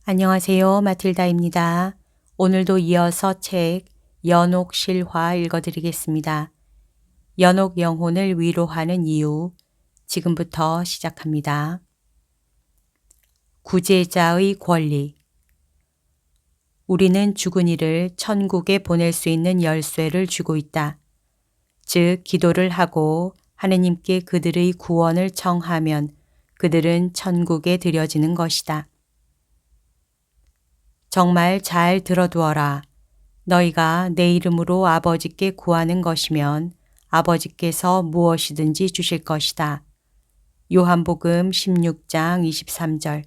안녕하세요. 마틸다입니다. 오늘도 이어서 책 연옥 실화 읽어드리겠습니다. 연옥 영혼을 위로하는 이유 지금부터 시작합니다. 구제자의 권리. 우리는 죽은 이를 천국에 보낼 수 있는 열쇠를 쥐고 있다. 즉 기도를 하고 하느님께 그들의 구원을 청하면 그들은 천국에 들여지는 것이다. 정말 잘 들어두어라. 너희가 내 이름으로 아버지께 구하는 것이면 아버지께서 무엇이든지 주실 것이다. 요한복음 16장 23절.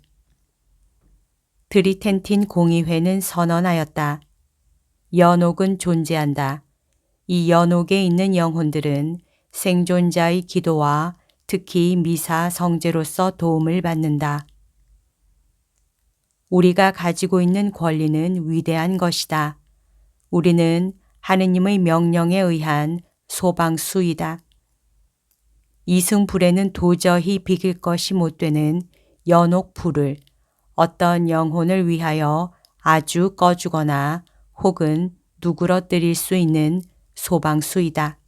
드리텐틴 공의회는 선언하였다. 연옥은 존재한다. 이 연옥에 있는 영혼들은 생존자의 기도와 특히 미사 성제로서 도움을 받는다. 우리가 가지고 있는 권리는 위대한 것이다. 우리는 하느님의 명령에 의한 소방수이다. 이승불에는 도저히 비길 것이 못 되는 연옥 불을 어떤 영혼을 위하여 아주 꺼주거나 혹은 누그러뜨릴 수 있는 소방수이다.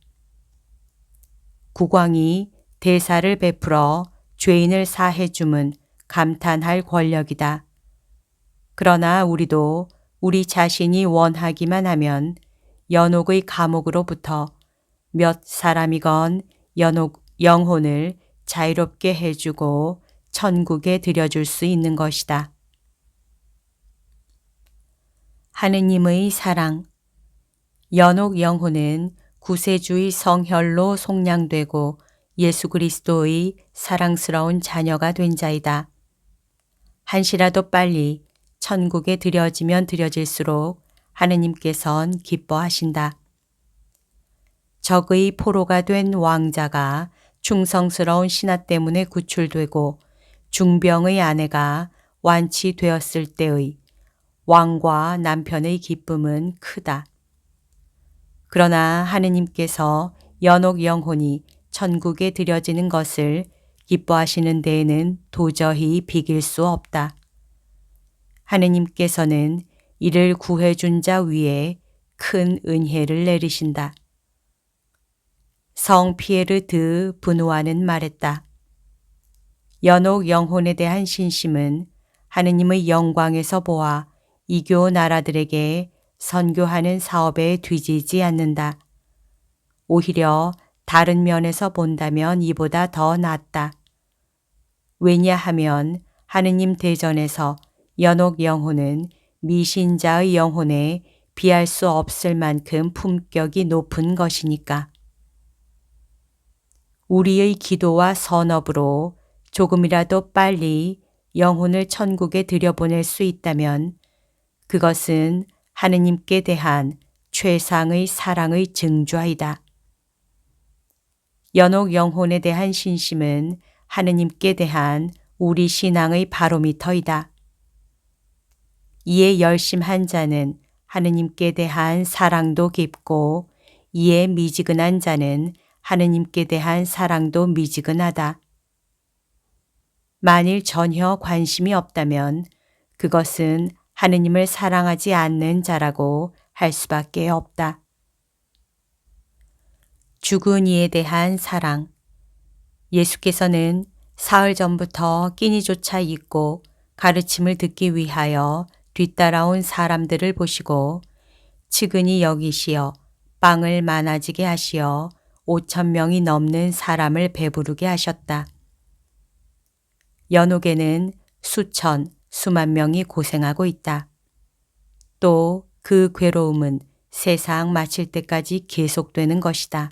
국왕이 대사를 베풀어 죄인을 사해 줌은 감탄할 권력이다. 그러나 우리도 우리 자신이 원하기만 하면 연옥의 감옥으로부터 몇 사람이건 영혼을 자유롭게 해주고 천국에 들여줄 수 있는 것이다. 하느님의 사랑. 연옥 영혼은 구세주의 성혈로 속량되고 예수 그리스도의 사랑스러운 자녀가 된 자이다. 한시라도 빨리 천국에 들여지면 들여질수록 하느님께선 기뻐하신다. 적의 포로가 된 왕자가 충성스러운 신하 때문에 구출되고 중병의 아내가 완치되었을 때의 왕과 남편의 기쁨은 크다. 그러나 하느님께서 연옥 영혼이 천국에 들여지는 것을 기뻐하시는 데에는 도저히 비길 수 없다. 하느님께서는 이를 구해준 자 위에 큰 은혜를 내리신다. 성 피에르 드 브누아는 말했다. 연옥 영혼에 대한 신심은 하느님의 영광에서 보아 이교 나라들에게 선교하는 사업에 뒤지지 않는다. 오히려 다른 면에서 본다면 이보다 더 낫다. 왜냐하면 하느님 대전에서 연옥 영혼은 미신자의 영혼에 비할 수 없을 만큼 품격이 높은 것이니까. 우리의 기도와 선업으로 조금이라도 빨리 영혼을 천국에 들여보낼 수 있다면 그것은 하느님께 대한 최상의 사랑의 증좌이다. 연옥 영혼에 대한 신심은 하느님께 대한 우리 신앙의 바로미터이다. 이에 열심한 자는 하느님께 대한 사랑도 깊고 이에 미지근한 자는 하느님께 대한 사랑도 미지근하다. 만일 전혀 관심이 없다면 그것은 하느님을 사랑하지 않는 자라고 할 수밖에 없다. 죽은 이에 대한 사랑. 예수께서는 사흘 전부터 끼니조차 잊고 가르침을 듣기 위하여 뒤따라온 사람들을 보시고 측은히 여기시어 빵을 많아지게 하시어 5,000명이 넘는 사람을 배부르게 하셨다. 연옥에는 수천, 수만 명이 고생하고 있다. 또 그 괴로움은 세상 마칠 때까지 계속되는 것이다.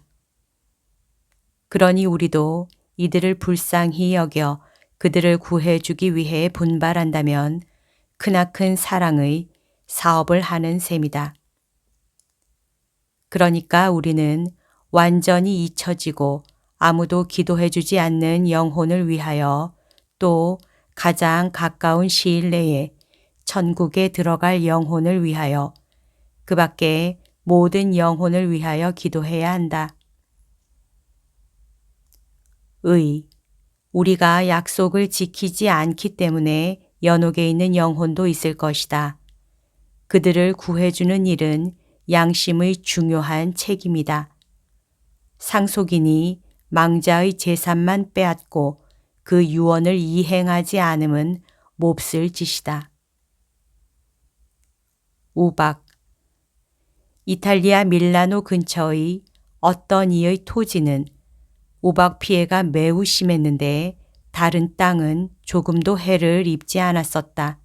그러니 우리도 이들을 불쌍히 여겨 그들을 구해주기 위해 분발한다면 크나큰 사랑의 사업을 하는 셈이다. 그러니까 우리는 완전히 잊혀지고 아무도 기도해주지 않는 영혼을 위하여 또 가장 가까운 시일 내에 천국에 들어갈 영혼을 위하여 그 밖에 모든 영혼을 위하여 기도해야 한다. 우리가 약속을 지키지 않기 때문에 연옥에 있는 영혼도 있을 것이다. 그들을 구해주는 일은 양심의 중요한 책임이다. 상속인이 망자의 재산만 빼앗고 그 유언을 이행하지 않음은 몹쓸 짓이다. 우박. 이탈리아 밀라노 근처의 어떤 이의 토지는 우박 피해가 매우 심했는데 다른 땅은 조금도 해를 입지 않았었다.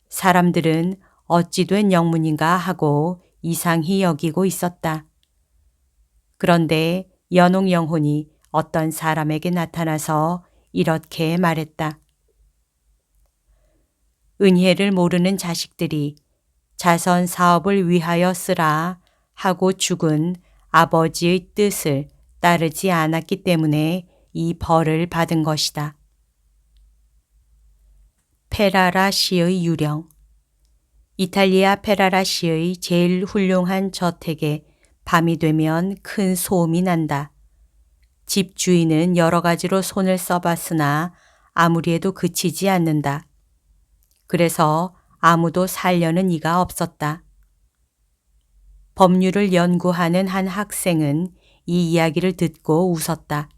사람들은 어찌 된 영문인가 하고 이상히 여기고 있었다. 그런데 연옥 영혼이 어떤 사람에게 나타나서 이렇게 말했다. 은혜를 모르는 자식들이 자선 사업을 위하여 쓰라 하고 죽은 아버지의 뜻을 따르지 않았기 때문에 이 벌을 받은 것이다. 페라라 시의 유령. 이탈리아 페라라 시의 제일 훌륭한 저택에 밤이 되면 큰 소음이 난다. 집 주인은 여러 가지로 손을 써봤으나 아무리 해도 그치지 않는다. 그래서 아무도 살려는 이가 없었다. 법률을 연구하는 한 학생은 이 이야기를 듣고 웃었다.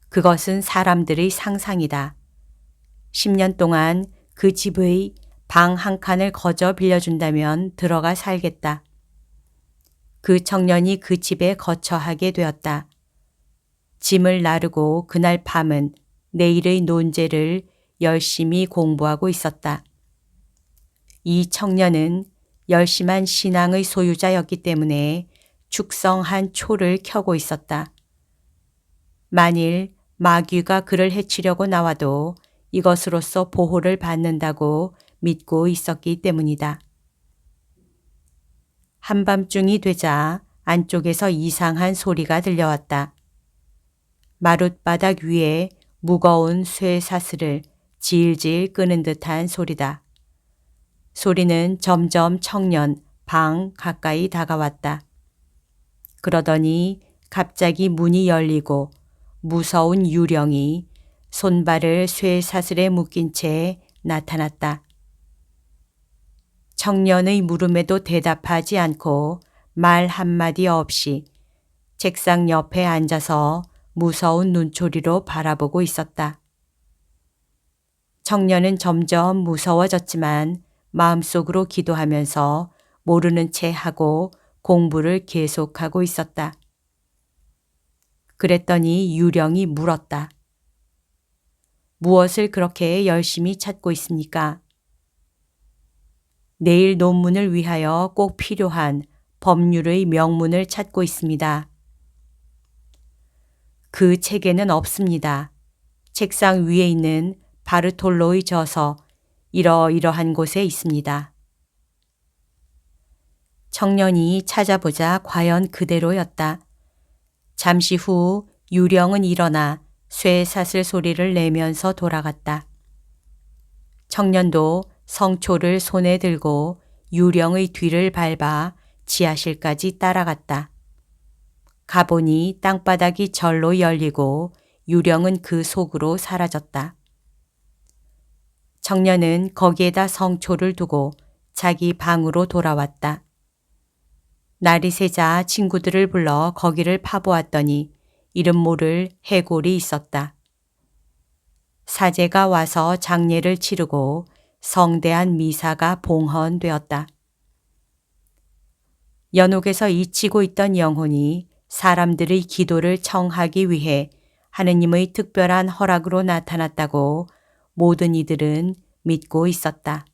그것은 사람들의 상상이다. 10년 동안 그 집의 방 한 칸을 거저 빌려준다면 들어가 살겠다. 그 청년이 그 집에 거처하게 되었다. 짐을 나르고 그날 밤은 내일의 논제를 열심히 공부하고 있었다. 이 청년은 열심한 신앙의 소유자였기 때문에 축성한 초를 켜고 있었다. 만일 마귀가 그를 해치려고 나와도 이것으로써 보호를 받는다고 믿고 있었기 때문이다. 한밤중이 되자 안쪽에서 이상한 소리가 들려왔다. 마룻바닥 위에 무거운 쇠사슬을 질질 끄는 듯한 소리다. 소리는 점점 청년 방 가까이 다가왔다. 그러더니 갑자기 문이 열리고 무서운 유령이 손발을 쇠사슬에 묶인 채 나타났다. 청년의 물음에도 대답하지 않고 말 한마디 없이 책상 옆에 앉아서 무서운 눈초리로 바라보고 있었다. 청년은 점점 무서워졌지만 마음속으로 기도하면서 모르는 채 하고 공부를 계속하고 있었다. 그랬더니 유령이 물었다. 무엇을 그렇게 열심히 찾고 있습니까? 내일 논문을 위하여 꼭 필요한 법률의 명문을 찾고 있습니다. 그 책에는 없습니다. 책상 위에 있는 바르톨로의 저서 이러이러한 곳에 있습니다. 청년이 찾아보자 과연 그대로였다. 잠시 후 유령은 일어나 쇠사슬 소리를 내면서 돌아갔다. 청년도 성초를 손에 들고 유령의 뒤를 밟아 지하실까지 따라갔다. 가보니 땅바닥이 절로 열리고 유령은 그 속으로 사라졌다. 청년은 거기에다 성초를 두고 자기 방으로 돌아왔다. 날이 새자 친구들을 불러 거기를 파보았더니 이름 모를 해골이 있었다. 사제가 와서 장례를 치르고 성대한 미사가 봉헌되었다. 연옥에서 잊히고 있던 영혼이 사람들의 기도를 청하기 위해 하느님의 특별한 허락으로 나타났다고 모든 이들은 믿고 있었다.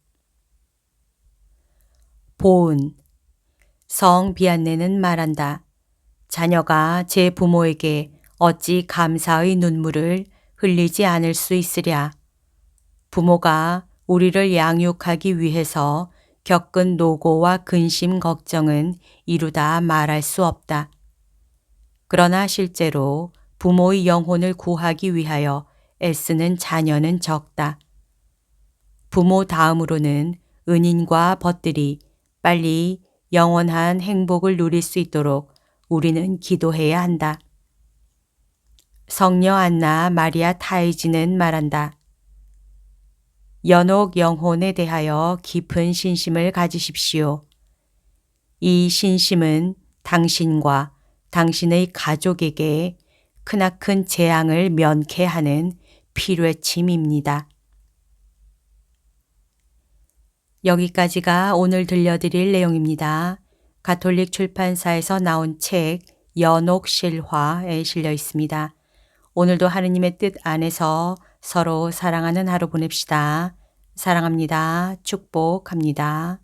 보은. 성 비안네는 말한다. 자녀가 제 부모에게 어찌 감사의 눈물을 흘리지 않을 수 있으랴. 부모가 우리를 양육하기 위해서 겪은 노고와 근심 걱정은 이루다 말할 수 없다. 그러나 실제로 부모의 영혼을 구하기 위하여 애쓰는 자녀는 적다. 부모 다음으로는 은인과 벗들이 빨리 영원한 행복을 누릴 수 있도록 우리는 기도해야 한다. 성녀 안나 마리아 타이지는 말한다. 연옥 영혼에 대하여 깊은 신심을 가지십시오. 이 신심은 당신과 당신의 가족에게 크나큰 재앙을 면케하는 필요침입니다. 여기까지가 오늘 들려드릴 내용입니다. 가톨릭 출판사에서 나온 책 연옥 실화에 실려 있습니다. 오늘도 하느님의 뜻 안에서 서로 사랑하는 하루 보냅시다. 사랑합니다. 축복합니다.